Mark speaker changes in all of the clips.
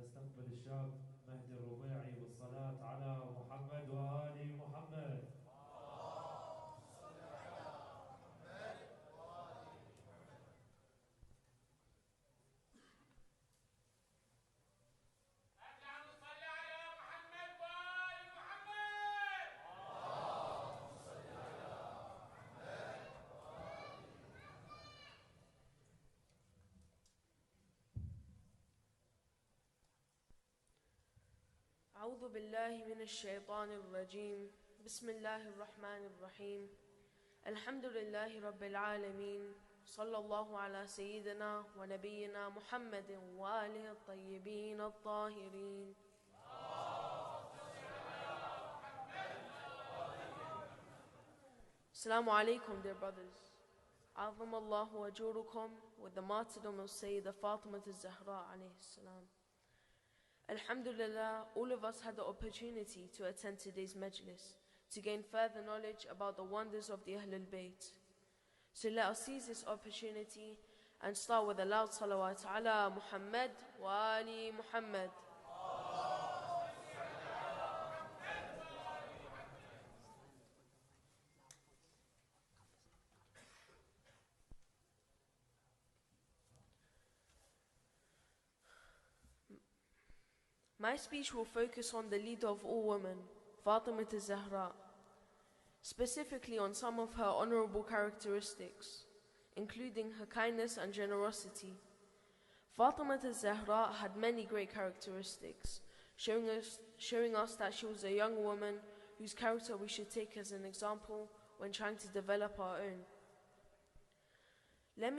Speaker 1: نستقبل الشاب مهدي الربيعي بالصلاة على محمد وآل محمد.
Speaker 2: أعوذ بالله من الشيطان الرجيم. بسم الله الرحمن الرحيم. الحمد لله رب العالمين. صلى الله على سيدنا ونبينا محمد وآله الطيبين الطاهرين. Assalamu alaikum, dear brothers. عظم الله وجوركم with the martyrdom of Sayedah Fatimah Al-Zahra alayhi salam. Alhamdulillah, all of us had the opportunity to attend today's Majlis, to gain further knowledge about the wonders of the Ahlulbayt. So let us seize this opportunity and start with a loud salawat ala Muhammad wa ali Muhammad. My speech will focus on the leader of all women, Fatimah Al-Zahra, specifically on some of her honorable characteristics, including her kindness and generosity. Fatimah Al-Zahra had many great characteristics, showing us that she was a young woman whose character we should take as an example when trying to develop our own. Let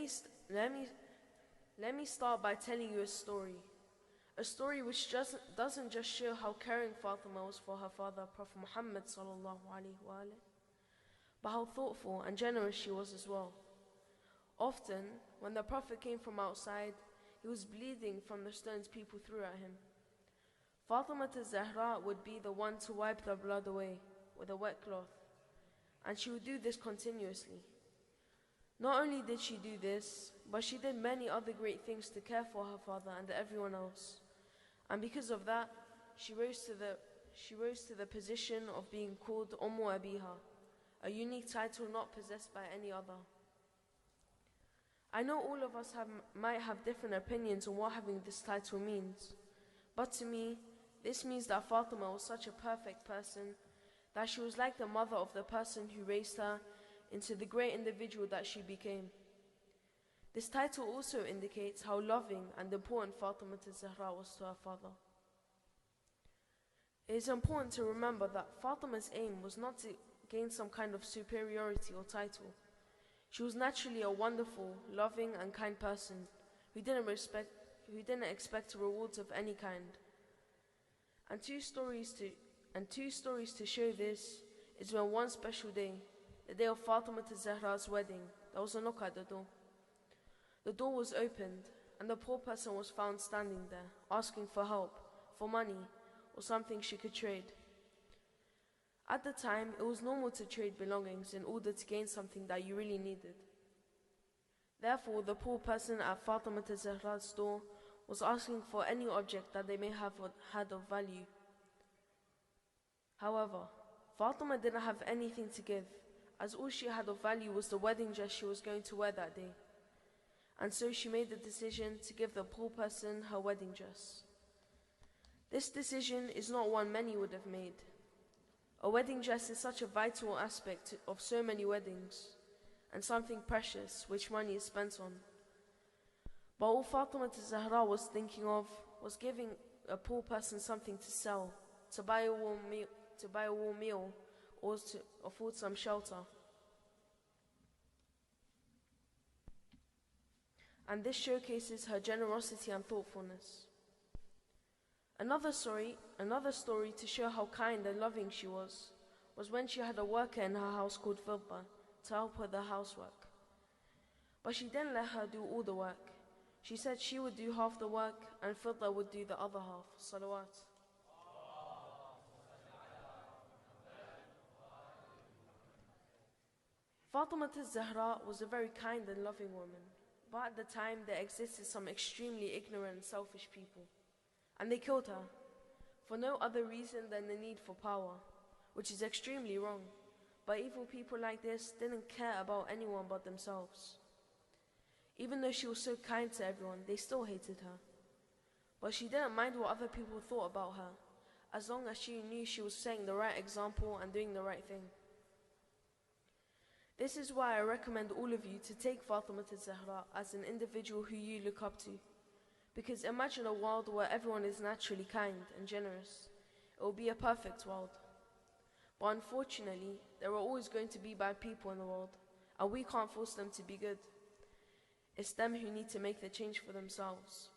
Speaker 2: me start by telling you a story which doesn't just show how caring Fatima was for her father, Prophet Muhammad sallallahu alaihi wasallam, but how thoughtful and generous she was as well. Often, when the Prophet came from outside, he was bleeding from the stones people threw at him. Fatima Al-Zahra would be the one to wipe the blood away with a wet cloth, and she would do this continuously. Not only did she do this, but she did many other great things to care for her father and everyone else. And because of that, she rose to the position of being called Ummu Abiha, a unique title not possessed by any other. I know all of us might have different opinions on what having this title means, but to me, this means that Fatima was such a perfect person, that she was like the mother of the person who raised her into the great individual that she became. This title also indicates how loving and important Fatima Al-Zahra was to her father. It is important to remember that Fatima's aim was not to gain some kind of superiority or title. She was naturally a wonderful, loving and kind person who didn't expect rewards of any kind. And two stories to show this is when one special day, the day of Fatima Al-Zahra's wedding, there was a knock at the door. The door was opened, and the poor person was found standing there, asking for help, for money, or something she could trade. At the time, it was normal to trade belongings in order to gain something that you really needed. Therefore, the poor person at Fatima Al-Zahra's door was asking for any object that they may have had of value. However, Fatima didn't have anything to give, as all she had of value was the wedding dress she was going to wear that day. And so she made the decision to give the poor person her wedding dress. This decision is not one many would have made. A wedding dress is such a vital aspect of so many weddings, and something precious which money is spent on. But all Fatima Al-Zahra was thinking of was giving a poor person something to sell, to buy a warm meal, or to afford some shelter. And this showcases her generosity and thoughtfulness. Another story to show how kind and loving she was when she had a worker in her house called Fidda to help with the housework. But she didn't let her do all the work. She said she would do half the work and Fidda would do the other half. Salawat. Fatima Al-Zahra was a very kind and loving woman. But at the time, there existed some extremely ignorant and selfish people. and they killed her for no other reason than the need for power, which is extremely wrong. But evil people like this didn't care about anyone but themselves. Even though she was so kind to everyone, they still hated her. But she didn't mind what other people thought about her, as long as she knew she was setting the right example and doing the right thing. This is why I recommend all of you to take Fatimah Al-Zahra as an individual who you look up to. Because imagine a world where everyone is naturally kind and generous. It will be a perfect world. But unfortunately, there are always going to be bad people in the world, and we can't force them to be good. It's them who need to make the change for themselves.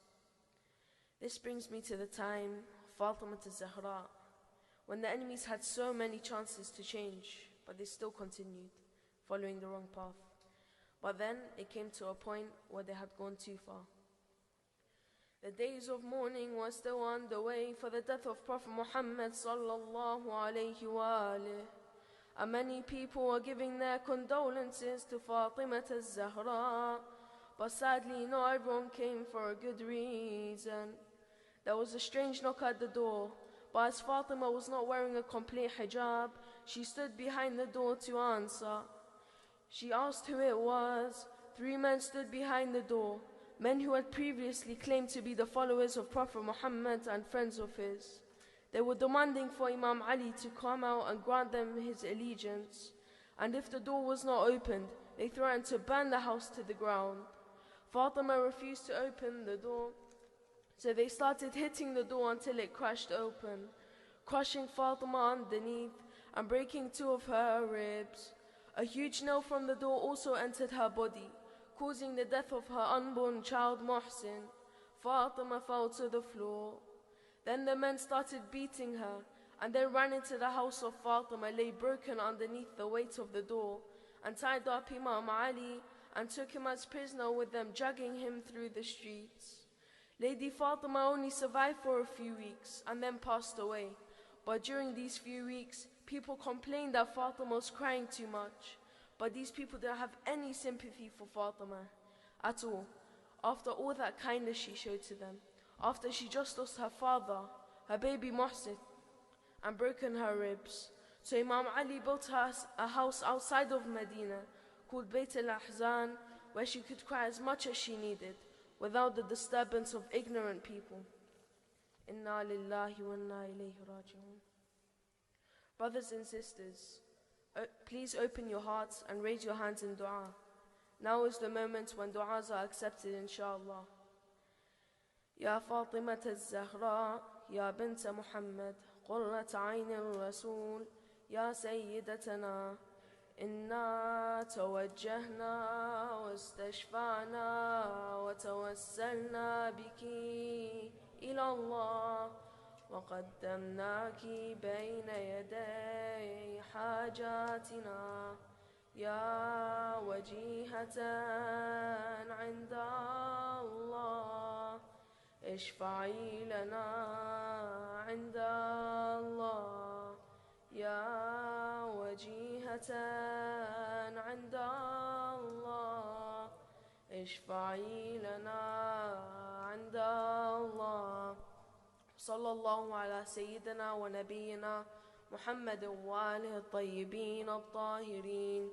Speaker 2: This brings me to the time of Fatimah Al-Zahra, when the enemies had so many chances to change, but they still continued, following the wrong path. But then it came to a point where they had gone too far. The days of mourning were still underway for the death of Prophet Muhammad sallallahu alayhi wa alihi, and many people were giving their condolences to Fatimah Al-Zahra, but sadly not everyone came for a good reason. There was a strange knock at the door, but as Fatima was not wearing a complete hijab, she stood behind the door to answer. She asked who it was. 3 men stood behind the door, men who had previously claimed to be the followers of Prophet Muhammad and friends of his. They were demanding for Imam Ali to come out and grant them his allegiance, and if the door was not opened, they threatened to burn the house to the ground. Fatima refused to open the door, so they started hitting the door until it crashed open, crushing Fatima underneath and breaking 2 of her ribs. A huge nail from the door also entered her body, causing the death of her unborn child Muhsin. Fatima fell to the floor. Then the men started beating her, and then ran into the house of Fatima, lay broken underneath the weight of the door, and tied up Imam Ali and took him as prisoner with them, dragging him through the streets. Lady Fatima only survived for a few weeks and then passed away. But during these few weeks, people complained that Fatima was crying too much. But these people didn't have any sympathy for Fatima at all. After all that kindness she showed to them, after she just lost her father, her baby Muhsin, and broken her ribs. So Imam Ali built her a house outside of Medina called Bayt al-Ahzan, where she could cry as much as she needed, without the disturbance of ignorant people. Inna lillahi wa inna ilayhi raji'un. Brothers and sisters, please open your hearts and raise your hands in dua. Now is the moment when du'as are accepted, inshallah. Ya Fatimah Al-Zahra, Ya bint Muhammad, قرة عين الرسول يا سيدتنا إنا توجهنا واستشفعنا وتوسلنا بك إلى الله وقدمناك بين يدي حاجاتنا يا وجيهة عند الله اشفعي لنا عند الله يا وجيهة عند الله اشفعي لنا عند الله. صلى الله على سيدنا ونبينا محمد وآله الطيبين الطاهرين.